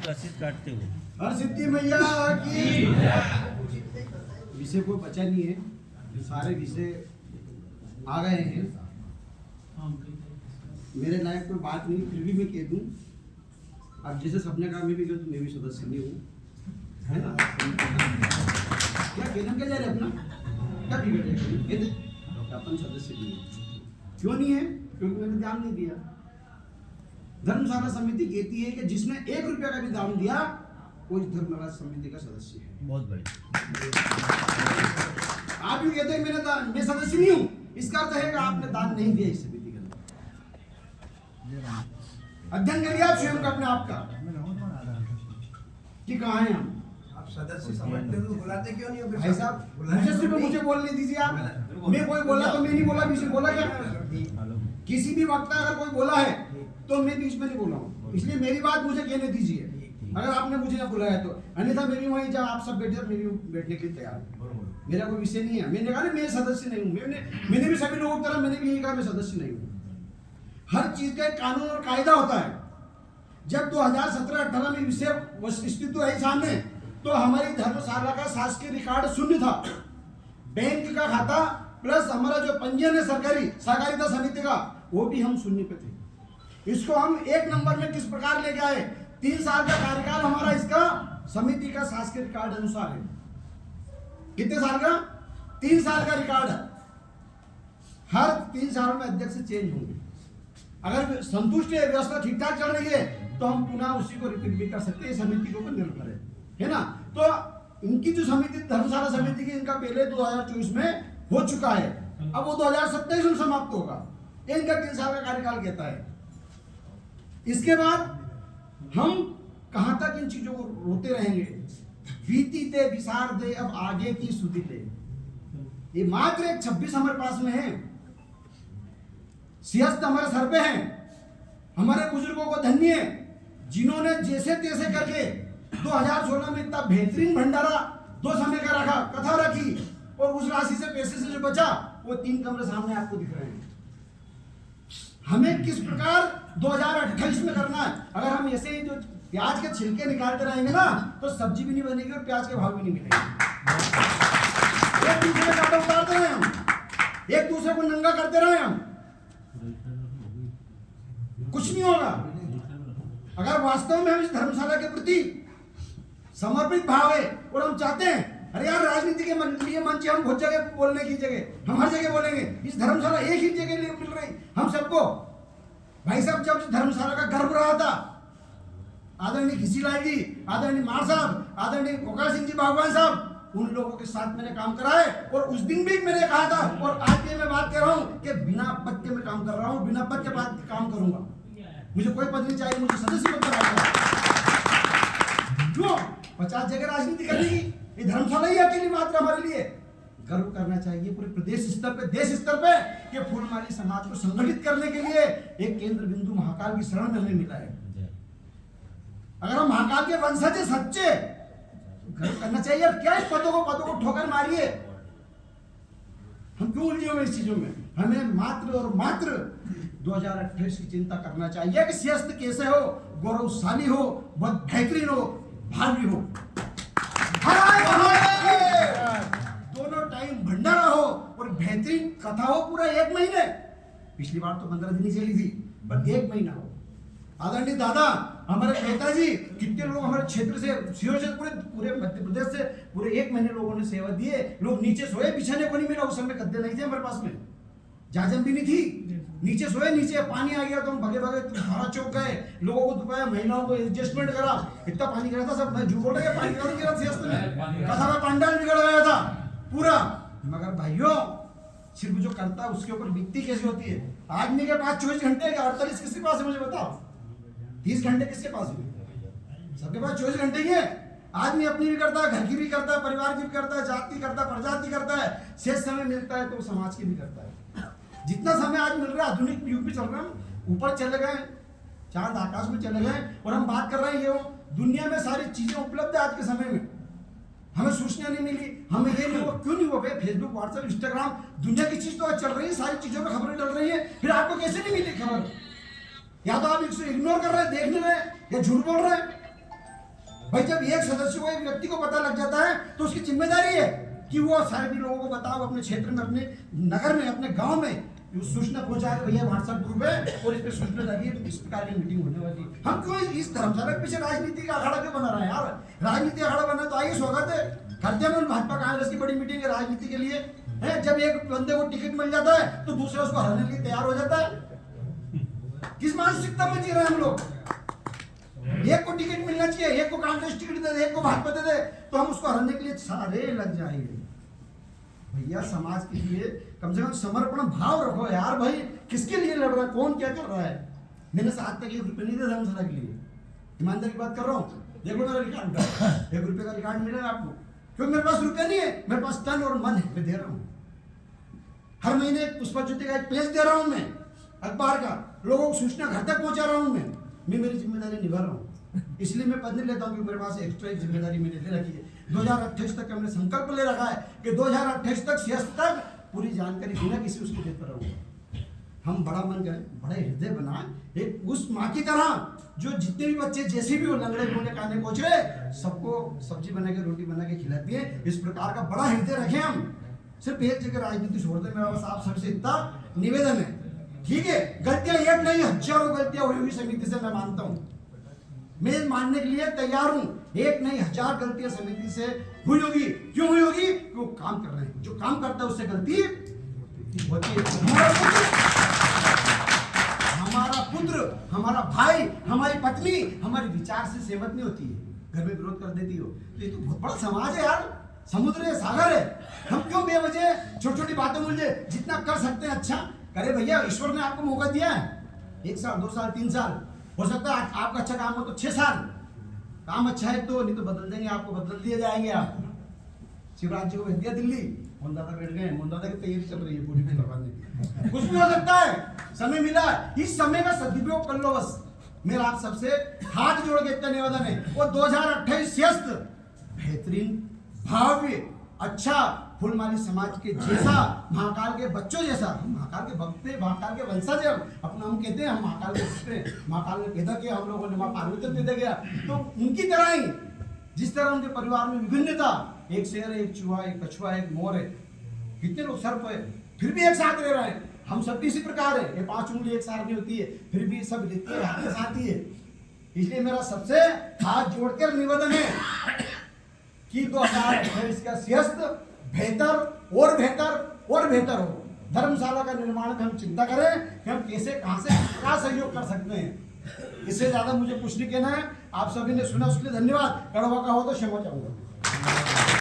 रसीद काटते हुए। हर सिद्धि मैया की विषय कोई बचा नहीं है, सारे विषय आ गए हैं। मेरे लायक कोई बात नहीं, फिर भी मैं कह दूं, अब जैसे सबने कहा मैं भी कहूँ, मैं भी सदस्य नहीं हूँ, है ना? क्या कहना क्या जा रहे अपना, क्या बिगड़ रहे अपन सदस्य नहीं है। क्यों नहीं है? क्योंकि मैंने दान नहीं दिया। धर्मशाला समिति कहती है कि जिसने 1 रुपया का भी दान दिया वो इस धर्मशाला समिति का सदस्य है। बहुत बढ़िया। आप भी कहते हैं मैंने दान, मैं सदस्य नहीं हूँ, इसका अर्थ है कि आपने दान नहीं दिया इस समिति के अंदर। अध्ययन करिए आप स्वयं का, अपने आप का, कि कहाँ हैं हम। आप सदस्य समझते हो, बुलाते क्यों नहीं हो? भाई साहब, मुझे सिर्फ मुझे बोलने दीजिए आप। मैं कोई बोला तो मैं नहीं बोला, बीच में बोला क्या? किसी भी वक्त अगर कोई बोला है तो मैं बीच में नहीं बोला हूँ, इसलिए मेरी बात मुझे कहने दीजिए। अगर आपने मुझे ना बुलाया तो, अन्यथा मेरी वहीं जहाँ आप सब बैठे, मैं भी बैठने के लिए तैयार हूँ। मेरा कोई विषय नहीं है। मैंने कहा मैं सदस्य नहीं हूँ, मैंने भी सभी लोगों की तरह मैंने भी यही कहा मैं सदस्य नहीं हूँ। हर चीज का एक कानून और कायदा होता है। जब 2017-18 में विषय स्थिति आई सामने, तो हमारी धर्मशाला का शासकीय रिकॉर्ड शून्य था। बैंक का खाता प्लस हमारा जो पंजीयन है सरकारी सहकारिता समिति का, वो भी हम शून्य पे थे। इसको हम 1 नंबर में किस प्रकार लेके आए? 3 साल का कार्यकाल हमारा इसका समिति का शासकीय रिकॉर्ड अनुसार है। कितने साल का? 3 साल का रिकॉर्ड है। हर 3 साल में अध्यक्ष चेंज होंगे। अगर संतुष्ट है, व्यवस्था ठीक ठाक चल रही है, तो हम पुनः उसी को रिपीट भी कर सकते हैं। समिति के ऊपर निर्भर है ना? तो इनकी जो समिति धर्मशाला समिति की, इनका पहले 2024 में हो चुका है, अब वो 2027 में समाप्त होगा। इनका 3 साल का कार्यकाल कहता है। इसके बाद हम कहां तक इन चीजों को रोते रहेंगे? बीती ते विसार दे, अब आगे की सुधि ले। ये मात्र एक 26 हमारे पास में है, सियासत हमारे सर पे है। हमारे बुजुर्गों को धन्य है जिन्होंने जैसे तैसे करके 2016 में इतना बेहतरीन भंडारा 2 समय का रखा, कथा रखी, और उस राशि से पैसे से जो बचा वो 3 कमरे सामने आपको दिख रहे हैं। हमें किस प्रकार 2028 में करना है? अगर हम ऐसे ही जो प्याज के छिलके निकालते रहेंगे ना, तो सब्जी भी नहीं बनेगी और प्याज के भाव भी नहीं मिलेंगे। एक दूसरे का कपड़ा उतारते रहे हम, एक दूसरे को नंगा करते रहे हम, कुछ नहीं होगा। अगर वास्तव में हम इस धर्मशाला के प्रति समर्पित भाव है और हम चाहते हैं, अरे यार राजनीति के लिए मंच हम बहुत जगह बोलने की जगह, हम हर जगह बोलेंगे, इस धर्मशाला एक ही जगह लिए मिल रही हम सबको। भाई साहब, जब इस धर्मशाला का गर्भ रहा था, आदरणीय घिसीलाल जी, आदरणीय मार साहब, आदरणीय गोपाल सिंह जी भगवान साहब, उन लोगों के साथ मैंने काम करा है। और उस दिन भी मैंने कहा था, और आज भी मैं बात कर रहा हूँ कि बिना पद के मैं काम कर रहा हूँ, बिना पद के बाद काम करूंगा। मुझे कोई पद नहीं चाहिए, मुझे सदस्य पद कराएगा। क्यों? 50 जगह राजनीति करने की, ये धर्मशाला ही अकेली मात्र हमारे लिए गर्व करना चाहिए। पूरे प्रदेश स्तर पे, देश स्तर पे कि फूलमाली समाज को संगठित करने के लिए एक केंद्र बिंदु महाकाल की शरण में हमें मिला है। अगर हम महाकाल के वंशज सच्चे, गर्व करना चाहिए। क्या इस पदों को ठोकर मारिए? हम क्यों उलझे हुए इस चीजों में? हमें मात्र और मात्र 2028 की चिंता करना चाहिए कि सियासत कैसे हो, गौरवशाली हो, बहुत बेहतरीन हो, भावी हो, दोनों टाइम भंडारा हो और बेहतरीन कथा हो। पूरा 1 महीने, पिछली बार तो 15 दिन ही चली थी, पर 1 महीना हो। आदरणीय दादा, हमारे नेताजी, कितने लोग हमारे क्षेत्र से, पूरे मध्य प्रदेश से पूरे 1 महीने लोगों ने सेवा दिए। लोग नीचे सोए, बिछाने को नहीं मिला। उस समय गद्दे नहीं थे हमारे पास में, जाजम भी नहीं थी। नीचे सोए, नीचे पानी आ गया तो हम भगे भगे धारा चौक गए, लोगों को दुपाया, महिलाओं को एडजस्टमेंट करा। इतना पानी गिरा था, सब मैं झूठ बोल रहा पानी गिरा कथा में पंडाल बिगड़ गया था पूरा। मगर भाइयों, सिर्फ जो करता है उसके ऊपर बीतती कैसी होती है? आदमी के पास 24 घंटे के 48 किसके पास है? मुझे बताओ। 30 घंटे किसके पास है? सबके पास 24 घंटे ही है। आदमी अपनी भी करता है, घर की भी करता है, परिवार की भी करता है, जाति करता है, प्रजाति करता है। शेष समय मिलता है तो समाज की भी करता है। जितना समय आज मिल रहा है, आधुनिक युग में चल रहा है, ऊपर चले गए, चांद आकाश में चले गए, और हम बात कर रहे हैं ये दुनिया में सारी चीजें उपलब्ध है आज के समय में। हमें सूचना नहीं मिली, हमें ये नहीं हुआ, क्यों नहीं हुआ? फेसबुक, व्हाट्सएप, इंस्टाग्राम, दुनिया की चीज तो आज चल रही है, सारी चीजों में खबरें चल रही है, फिर आपको कैसे नहीं मिली खबर? या तो आप इसको इग्नोर कर रहे हैं, देख नहीं रहे, या झूठ बोल रहे हैं। भाई जब एक सदस्य को, एक व्यक्ति को पता लग जाता है तो उसकी जिम्मेदारी है कि वो सारे भी लोगों को बताओ, अपने क्षेत्र में, अपने नगर में, अपने गांव में सूचना पहुंचाए, भैया व्हाट्सएप ग्रुप है और इस पर सूचना डालिए तो इस प्रकार की मीटिंग होने वाली है। हम क्यों इस धर्मशाला के पीछे राजनीति का अखाड़ा क्यों बना रहे हैं यार? राजनीति अखाड़ा बना तो आइए, स्वागत है, करते हैं भाजपा कांग्रेस की बड़ी मीटिंग है राजनीति के लिए है। जब एक बंदे को टिकट मिल जाता है तो दूसरा उसको हराने के लिए तैयार हो जाता है। किस मानसिकता में जी रहे हैं हम लोग? एक को टिकट मिलना चाहिए, एक को कांग्रेस टिकट दे दे, एक को भाजपा दे दे, तो हम उसको हराने के लिए सारे लग जाएंगे। भैया समाज के लिए कम से कम समर्पण भाव रखो यार। भाई किसके लिए लड़ रहा है, कौन क्या कर रहा है? मैंने आज तक 1 रुपये नहीं दिया धर्मशाला के लिए, ईमानदारी की बात कर रहा हूँ। देखो मेरा रिकॉर्ड, 1 रुपये का रिकॉर्ड मिलेगा आपको, क्योंकि मेरे पास रुपया नहीं है, मेरे पास तन और मन है, मैं दे रहा हूँ। हर महीने पुष्पा ज्योति का एक पेज दे रहा हूँ मैं, अखबार का, लोगों को सूचना घर तक पहुंचा रहा हूँ मैं मेरी जिम्मेदारी निभा रहा हूँ। इसलिए मैं पद नहीं लेता हूँ क्योंकि मेरे पास एक्स्ट्रा एक जिम्मेदारी मैंने ले रखी है। 2028 तक हमने संकल्प ले रखा है कि 2028 तक सियासत तक पूरी जानकारी बिना किसी उसको देता रहूँगा। हम बड़ा मन करें, बड़े हृदय बनाए, एक उस माँ की तरह जो जितने भी बच्चे जैसे भी हो, लंगड़े बूढ़े काने कोचरे, सबको सब्जी बना के, रोटी बना के खिलाती है। इस प्रकार का बड़ा हृदय रखें हम। सिर्फ एक जगह राजनीति छोड़ दें, मेरा बस आप सबसे इतना निवेदन है, ठीक है? गलतियां एक नहीं, हजारों गलतियां हुई होगी समिति से, मैं मानता हूँ, मैं मानने के लिए तैयार हूं। एक नहीं, 1000 गलतियां समिति से हुई होगी। क्यों हुई होगी? क्यों काम कर रहे हैं, जो काम करता है उससे गलती होती है। हमारा पुत्र, हमारा भाई, हमारी पत्नी हमारे विचार से सहमत नहीं होती है, घर में विरोध कर देती हो, तो ये तो बहुत बड़ा समाज है यार, समुद्र है, सागर है। हम क्यों बेवजह छोटी छोटी बातों में उलझे? जितना कर सकते हैं अच्छा करे भैया। ईश्वर ने आपको मौका दिया है, 1 साल, 2 साल, 3 साल, हो सकता है आपका अच्छा काम हो तो 6 साल काम अच्छा है, तो नहीं तो बदल देंगे, आपको बदल दिए जाएंगे। आप शिवराज जी को भेज दिया दिल्ली, मोहन दादा बैठ गए, मोहन दादा की तैयारी चल रही है पूरी करवाने की। कुछ भी हो सकता है, समय मिला, इस समय का सदुपयोग कर लो बस। मेरा आप सबसे हाथ जोड़ के इतना निवेदन है, वो 2028 सियासत बेहतरीन, भव्य, अच्छा, फूलमाली समाज के जैसा, महाकाल के बच्चों जैसा। हम महाकाल के भक्त हैं, महाकाल के वंशज हैं, अपना हम कहते हैं हम महाकाल के पुत्र हैं। महाकाल ने पैदा किया, हम लोगों ने माँ पार्वती पैदा किया, तो उनकी तरह ही, जिस तरह उनके परिवार में विभिन्नता, एक शेर है, एक चूहा, एक कछुआ, एक मोर है, कितने लोग सर्प है, फिर भी एक साथ रह रहे हैं। हम सब इसी प्रकार है, ये 5 उंगली एक साथ नहीं होती है, फिर भी सब रहती है, हाथ के साथ ही है। इसलिए मेरा सबसे हाथ जोड़कर निवेदन है कि 2028 का सियासत बेहतर और बेहतर और बेहतर हो। धर्मशाला का निर्माण में हम चिंता करें कि हम कैसे, कहां से क्या सहयोग कर सकते हैं। इससे ज्यादा मुझे कुछ नहीं कहना है। आप सभी ने सुना, उसके लिए धन्यवाद। कड़वा का हो तो क्षमा चाहूंगा।